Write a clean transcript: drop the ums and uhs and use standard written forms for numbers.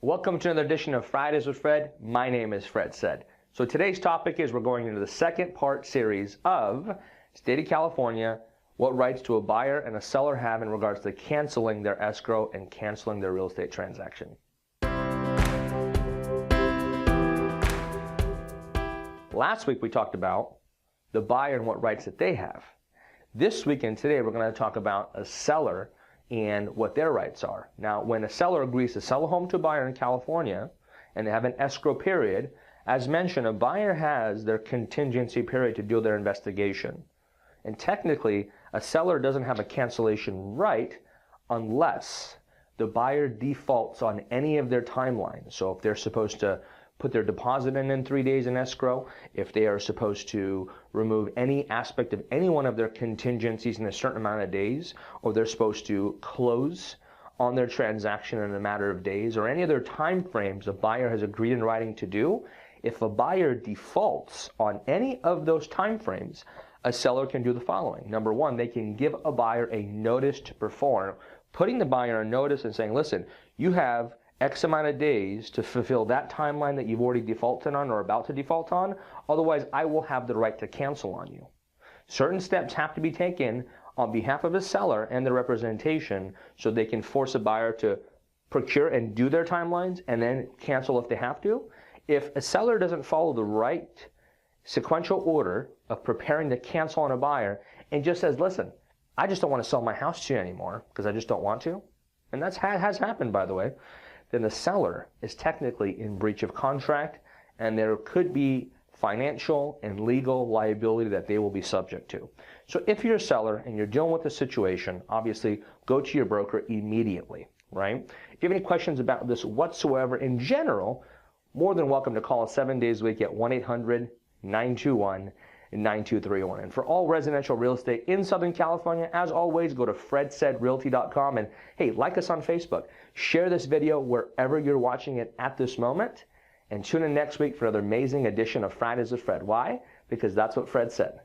Welcome to another edition of Fridays with Fred. My name is Fred Said. So today's topic is we're going into the second part series of State of California, what rights do a buyer and a seller have in regards to canceling their escrow and canceling their real estate transaction. Last week we talked about the buyer and what rights that they have. This week and today we're going to talk about a seller and what their rights are. Now, when a seller agrees to sell a home to a buyer in California and they have an escrow period, as mentioned, a buyer has their contingency period to do their investigation. And technically, a seller doesn't have a cancellation right unless the buyer defaults on any of their timelines. So if they're supposed to put their deposit in 3 days in escrow, if they are supposed to remove any aspect of any one of their contingencies in a certain amount of days, or they're supposed to close on their transaction in a matter of days, or any other time frames a buyer has agreed in writing to do, if a buyer defaults on any of those time frames, a seller can do the following. Number one, they can give a buyer a notice to perform, putting the buyer on notice and saying, listen, you have X amount of days to fulfill that timeline that you've already defaulted on or about to default on. Otherwise, I will have the right to cancel on you. Certain steps have to be taken on behalf of a seller and their representation so they can force a buyer to procure and do their timelines and then cancel if they have to. If a seller doesn't follow the right sequential order of preparing to cancel on a buyer and just says, listen, I just don't want to sell my house to you anymore because I just don't want to, and that has happened, by the way, then the seller is technically in breach of contract, and there could be financial and legal liability that they will be subject to. So if you're a seller and you're dealing with the situation, obviously go to your broker immediately, right? If you have any questions about this whatsoever in general, more than welcome to call us 7 days a week at 1-800-921-9231. And for all residential real estate in Southern California, as always, go to fredsaidrealty.com and hey, like us on Facebook. Share this video wherever you're watching it at this moment, and tune in next week for another amazing edition of Fridays with Fred. Why? Because that's what Fred said.